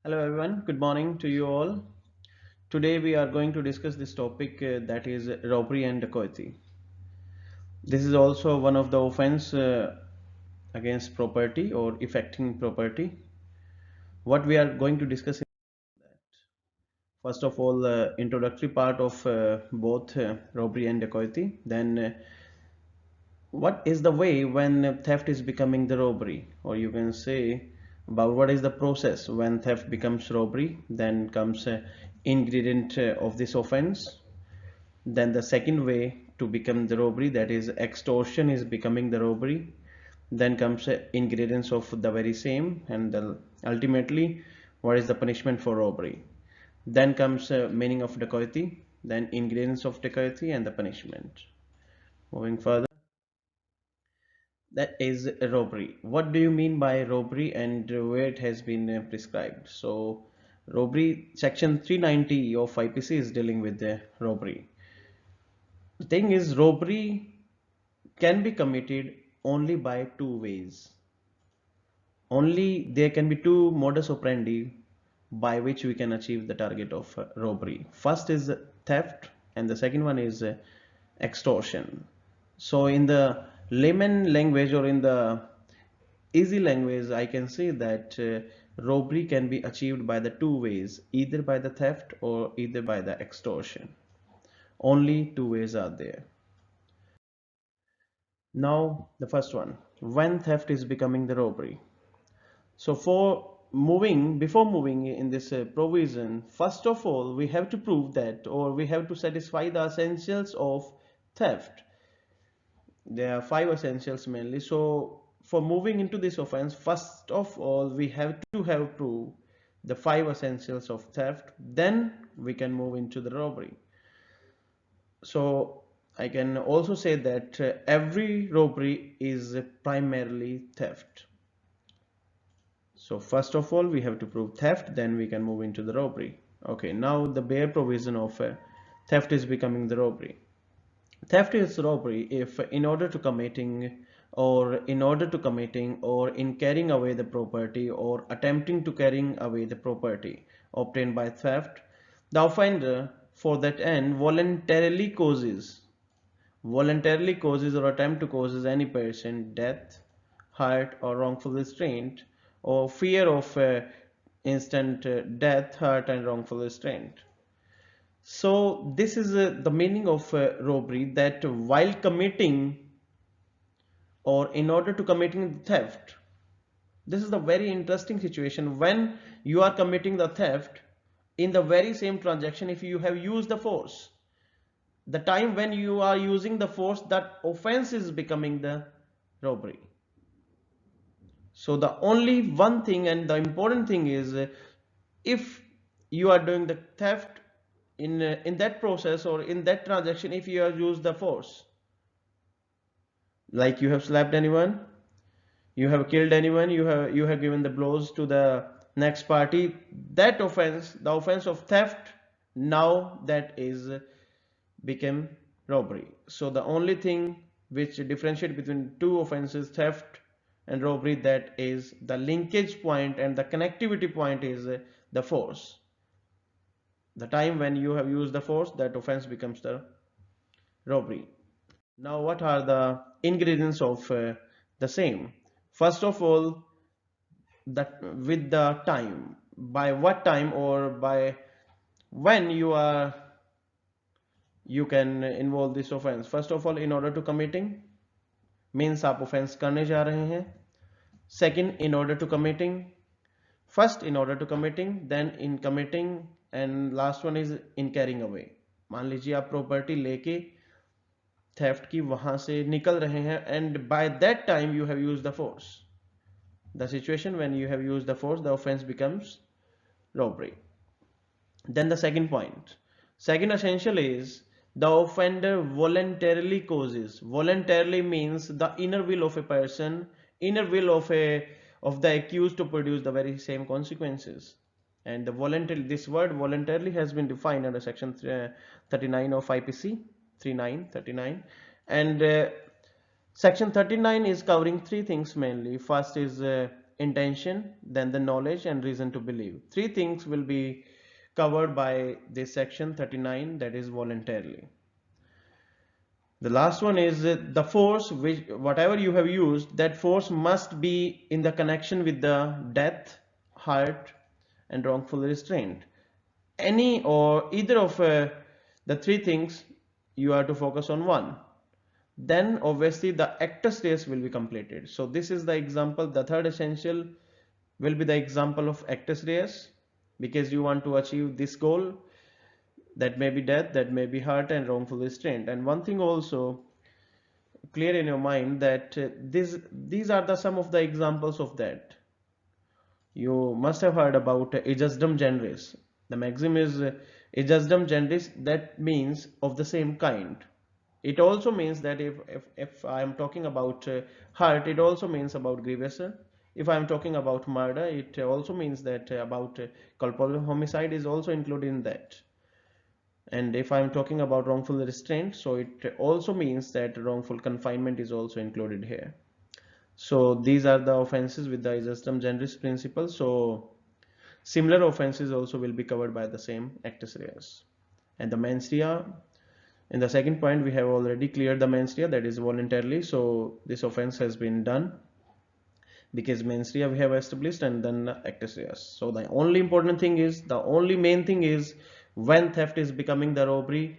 Hello everyone, good morning to you all. Today we are going to discuss this topic that is robbery and dacoity. This is also one of the offense against property or affecting property. What we are going to discuss is that first of all introductory part of both robbery and dacoity. Then what is the way when theft is becoming the robbery, or you can say about what is the process when theft becomes robbery. Then comes ingredient of this offense. Then the second way to become the robbery, that is extortion, is becoming the robbery. Then comes ingredients of the very same, and ultimately what is the punishment for robbery. Then comes meaning of dacoity, then ingredients of dacoity and the punishment. Moving further, that is robbery. What do you mean by robbery and where it has been prescribed? So robbery, section 390 of IPC is dealing with the robbery. The thing is, robbery can be committed only by two ways. Only there can be two modus operandi by which we can achieve the target of robbery. First is theft, and the second one is extortion. So in the layman language or in the easy language, I can say that robbery can be achieved by the two ways, either by the theft or either by the extortion. Only two ways are there. Now, the first one, when theft is becoming the robbery. So before moving in this provision, first of all, we have to prove that, or we have to satisfy the essentials of theft. There are five essentials mainly. So for moving into this offense, first of all, we have to have proof the five essentials of theft. Then we can move into the robbery. So I can also say that every robbery is primarily theft. So first of all, we have to prove theft, then we can move into the robbery. Okay, now the bare provision of theft is becoming the robbery. Theft is robbery if in order to committing or in carrying away the property or attempting to carrying away the property obtained by theft, the offender for that end voluntarily causes or attempt to causes any person death, hurt or wrongful restraint, or fear of instant death, hurt and wrongful restraint. So this is the meaning of robbery, that while committing or in order to committing theft, this is the very interesting situation when you are committing the theft. In the very same transaction, if you have used the force, the time when you are using the force, that offense is becoming the robbery. So the only one thing and the important thing is, if you are doing the theft in that process or in that transaction, if you have used the force, like you have slapped anyone, you have killed anyone, you have given the blows to the next party, that offense, the offense of theft, now that is became robbery. So the only thing which differentiate between two offenses, theft and robbery, that is the linkage point and the connectivity point is the force. The time when you have used the force, that offense becomes the robbery. Now what are the ingredients of the same? First of all, that with the time, by what time or by when you can involve this offense. First of all, in order to committing means आप offense करने जा रहे हैं. Second, in order to committing. First, in order to committing, then in committing, and last one is in carrying away. मान लीजिए आप property लेके theft की वहां से निकल रहे हैं, and by that time you have used the force. The situation when you have used the force, the offense becomes robbery. Then the second point, second essential is the offender voluntarily causes. Voluntarily means the inner will of a person, inner will of the accused to produce the very same consequences. And the voluntary, this word voluntarily has been defined under section 39 of IPC 3939, and section 39 is covering three things mainly. First is intention, then the knowledge and reason to believe. Three things will be covered by this section 39, that is voluntarily. The last one is the force, which whatever you have used, that force must be in the connection with the death, hurt and wrongful restraint. Any or either of the three things, you are to focus on one. Then obviously the actus reus will be completed. So this is the example. The third essential will be the example of actus reus, because you want to achieve this goal, that may be death, that may be hurt and wrongful restraint. And one thing also clear in your mind, that these are the some of the examples of that. You must have heard about ejusdem generis. The maxim is ejusdem generis, that means of the same kind. It also means that if I am talking about hurt, it also means about grievous. If I am talking about murder, it also means that about culpable homicide is also included in that. And if I am talking about wrongful restraint, so it also means that wrongful confinement is also included here. So these are the offenses with the ejusdem generis principle. So similar offenses also will be covered by the same actus reus. And the mens rea, in the second point, we have already cleared the mens rea, that is voluntarily. So this offense has been done because mens rea we have established, and then actus reus. So the only important thing is, the only main thing is, when theft is becoming the robbery,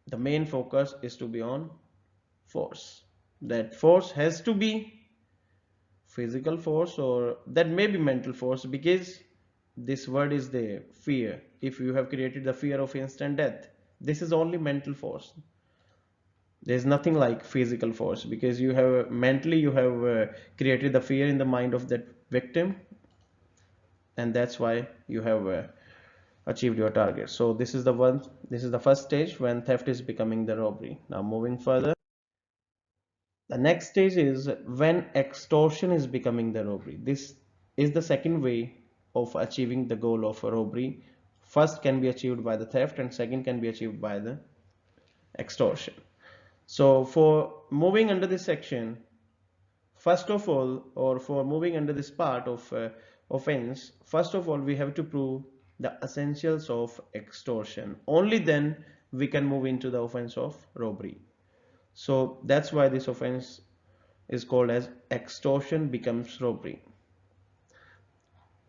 the main focus is to be on force. That force has to be physical force, or that may be mental force, because this word is the fear. If you have created the fear of instant death, this is only mental force. There's nothing like physical force, because you have mentally you have created the fear in the mind of that victim, and that's why you have achieved your target. So this is the first stage, when theft is becoming the robbery. Now moving further, the next stage is when extortion is becoming the robbery. This is the second way of achieving the goal of a robbery. First can be achieved by the theft, and second can be achieved by the extortion. So for moving under this section, first of all, or for moving under this part of offense, first of all we have to prove the essentials of extortion. Only then we can move into the offense of robbery. So that's why this offense is called as extortion becomes robbery.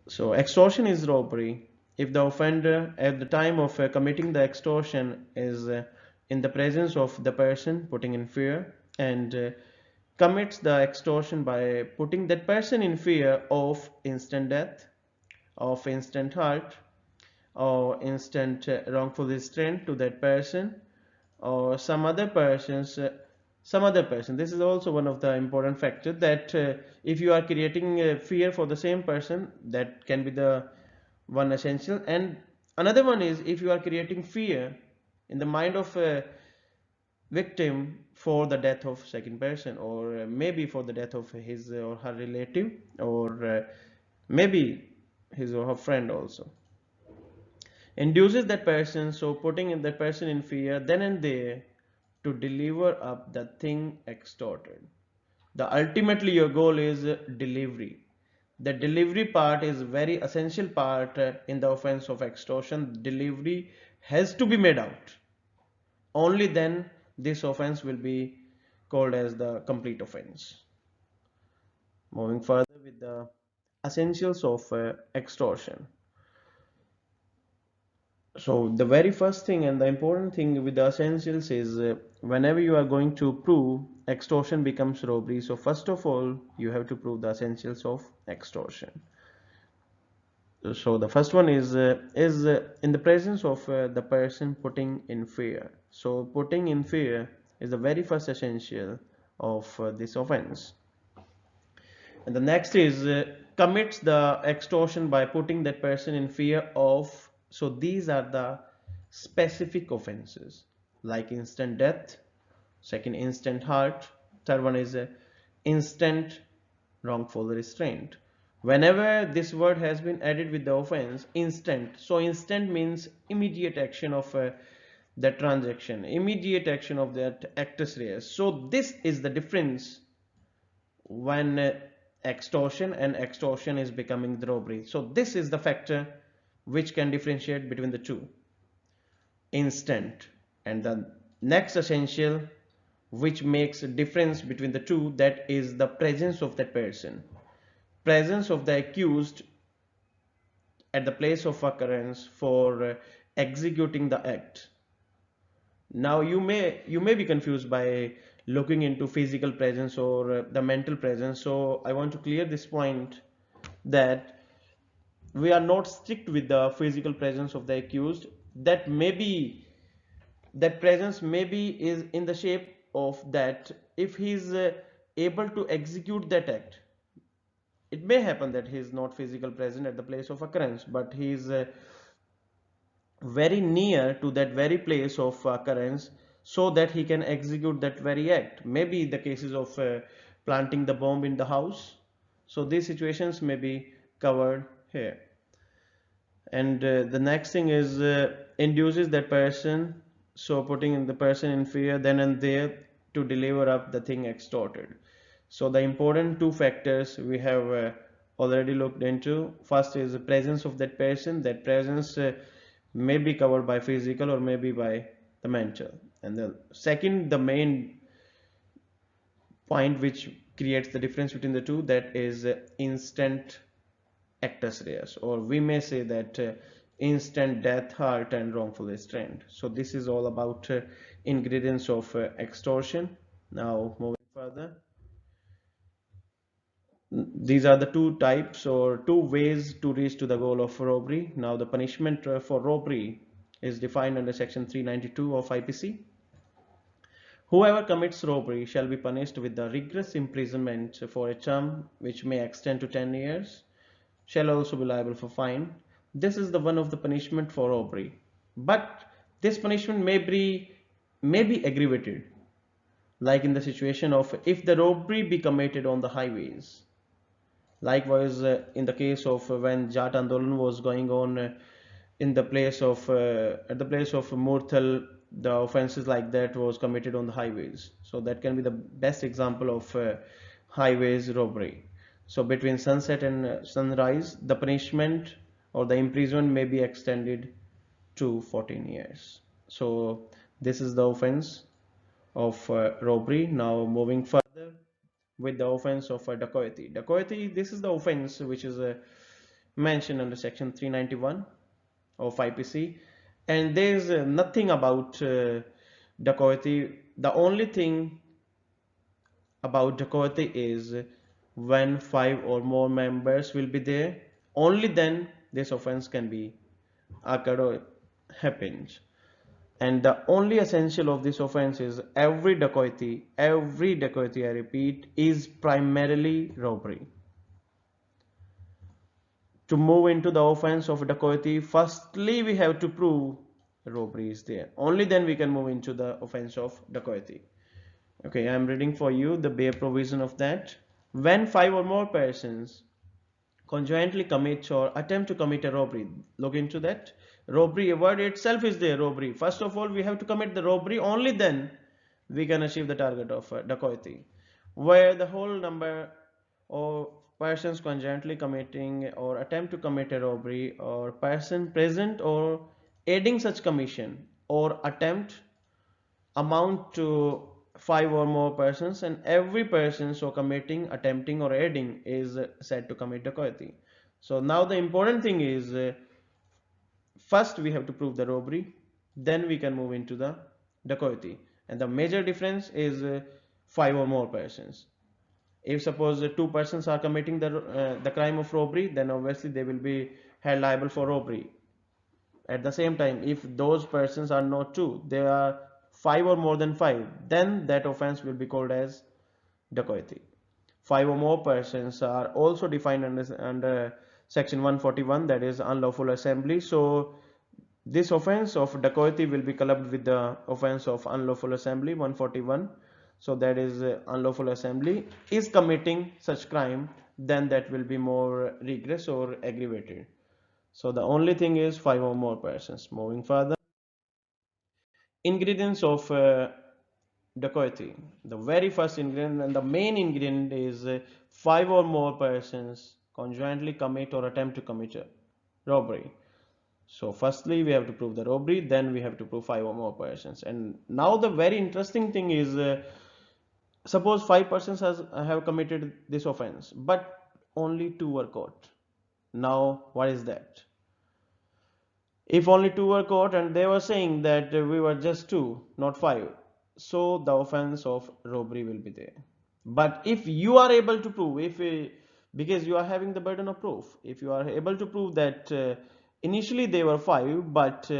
So extortion is robbery if the offender at the time of committing the extortion is in the presence of the person putting in fear, and commits the extortion by putting that person in fear of instant death, of instant hurt, or instant wrongful restraint to that person, or some other person. This is also one of the important factors, that if you are creating fear for the same person, that can be the one essential. And another one is, if you are creating fear in the mind of a victim for the death of second person, or maybe for the death of his or her relative, or maybe his or her friend also, induces that person, so putting in that person in fear then and there to deliver up the thing extorted. The ultimately your goal is delivery. The delivery part is very essential part in the offense of extortion. Delivery has to be made out. Only then this offense will be called as the complete offense. Moving further with the essentials of extortion. So the very first thing and the important thing with the essentials is whenever you are going to prove extortion becomes robbery, so first of all you have to prove the essentials of extortion. So the first one is in the presence of the person putting in fear. So putting in fear is the very first essential of this offense. And the next is commits the extortion by putting that person in fear of. So these are the specific offenses, like instant death, second instant hurt, third one is instant wrongful restraint. Whenever this word has been added with the offense instant, so instant means immediate action of the transaction, immediate action of that actus reus. So this is the difference when extortion, and extortion is becoming the robbery. So this is the factor which can differentiate between the two, instant. And the next essential which makes a difference between the two, that is the presence of that person, presence of the accused at the place of occurrence for executing the act. Now you may be confused by looking into physical presence or the mental presence. So I want to clear this point that we are not strict with the physical presence of the accused. That maybe that presence maybe is in the shape of that if he is able to execute that act. It may happen that he is not physically present at the place of occurrence, but he is very near to that very place of occurrence so that he can execute that very act. Maybe the cases of planting the bomb in the house. So these situations may be covered here. And the next thing is induces that person, so putting in the person in fear then and there to deliver up the thing extorted. So the important two factors we have already looked into. First is the presence of that person. That presence may be covered by physical or maybe by the mental. And the second, the main point which creates the difference between the two, that is instant actus reus, or we may say that instant death, hurt, and wrongful restraint. So this is all about ingredients of extortion. Now moving further, these are the two types or two ways to reach to the goal of robbery. Now the punishment for robbery is defined under section 392 of IPC. Whoever commits robbery shall be punished with the rigorous imprisonment for a term which may extend to 10 years, shall also be liable for fine. This is the one of the punishment for robbery. But this punishment may be aggravated, like in the situation of if the robbery be committed on the highways. Likewise, in the case of when Jat Andolan was going on in the place of at the place of Murthal, the offences like that was committed on the highways. So that can be the best example of highways robbery. So between sunset and sunrise, the punishment or the imprisonment may be extended to 14 years. So this is the offense of robbery. Now moving further with the offense of dacoity. Dacoity, this is the offense which is mentioned under section 391 of IPC, and there is nothing about dacoity. The only thing about dacoity is when 5 or more members will be there, only then this offense can be occurred or happened. And the only essential of this offense is every dacoity, I repeat, is primarily robbery. To move into the offense of dacoity, firstly we have to prove robbery is there. Only then we can move into the offense of dacoity. Okay, I am reading for you the bare provision of that. When 5 or more persons conjointly commit or attempt to commit a robbery, look into that. Robbery, a word itself is there, robbery. First of all, we have to commit the robbery, only then we can achieve the target of dacoity, where the whole number of persons conjointly committing or attempt to commit a robbery, or person present or aiding such commission or attempt amount to 5 or more persons, and every person so committing, attempting, or aiding is said to commit dacoity. So now the important thing is first we have to prove the robbery, then we can move into the dacoity. And the major difference is 5 or more persons. If suppose two persons are committing the crime of robbery, then obviously they will be held liable for robbery. At the same time, if those persons are not two, they are 5 or more than 5, then that offense will be called as dacoity. 5 or more persons are also defined under section 141, that is unlawful assembly. So this offense of dacoity will be clubbed with the offense of unlawful assembly 141. So that is unlawful assembly is committing such crime, then that will be more rigorous or aggravated. So the only thing is 5 or more persons. Moving further, ingredients of dacoity. The very first ingredient and the main ingredient is five or more persons conjointly commit or attempt to commit a robbery. So firstly we have to prove the robbery, then we have to prove five or more persons. And now the very interesting thing is, suppose five persons have committed this offense, but only two were caught. Now what is that? If only two were caught and they were saying that we were just two, not five, so the offense of robbery will be there. But if you are able to prove, because you are having the burden of proof, if you are able to prove that initially they were five, but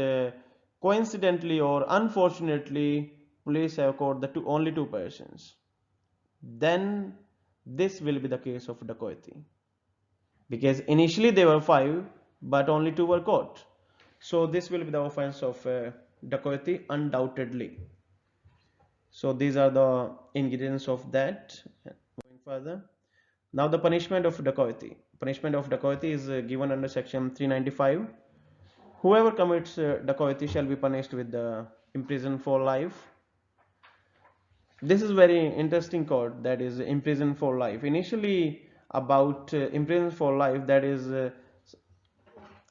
coincidentally or unfortunately, police have caught the only two persons, then this will be the case of dacoity, because initially they were five but only two were caught. So this will be the offense of dacoity undoubtedly. So these are the ingredients of that. Going further, now the punishment of dacoity. Punishment of dacoity is given under section 395. Whoever commits dacoity shall be punished with the imprisoned for life. This is very interesting code, that is imprisoned for life. Initially about imprisoned for life, that is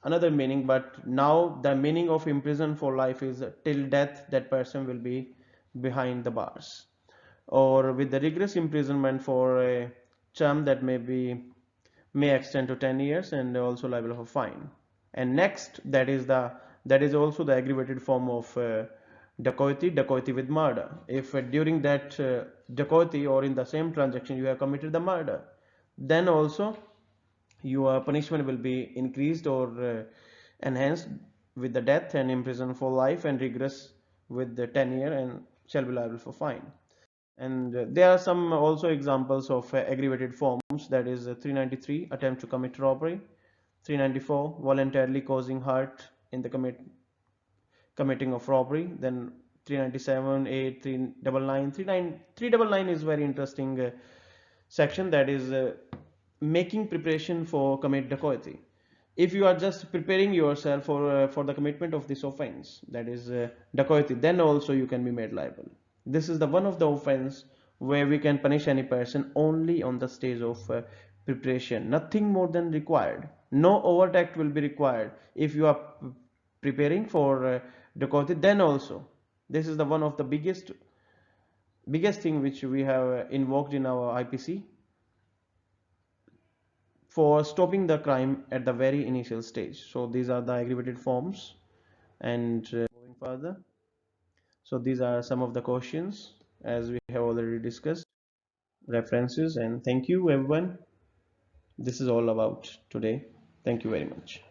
another meaning, but now the meaning of imprisoned for life is till death that person will be behind the bars, or with the rigorous imprisonment for a term that may extend to 10 years and also liable of a fine. And next, that is also the aggravated form of dacoity with murder. If during that dacoity or in the same transaction you have committed the murder, then also your punishment will be increased or enhanced with the death and imprisonment for life, and rigorous with the 10 year and shall be liable for fine. And there are some also examples of aggravated forms, that is 393 attempt to commit robbery, 394 voluntarily causing hurt in the committing of robbery, then 397 8 399 is very interesting section, that is making preparation for commit dacoity. If you are just preparing yourself for the commitment of this offense, that is dacoity, then also you can be made liable. This is the one of the offense where we can punish any person only on the stage of preparation, nothing more than required. No overt act will be required. If you are preparing for dacoity, then also this is the one of the biggest thing which we have invoked in our IPC for stopping the crime at the very initial stage. So these are the aggravated forms. And moving further, so these are some of the questions as we have already discussed, references, and thank you everyone. This is all about today. Thank you very much.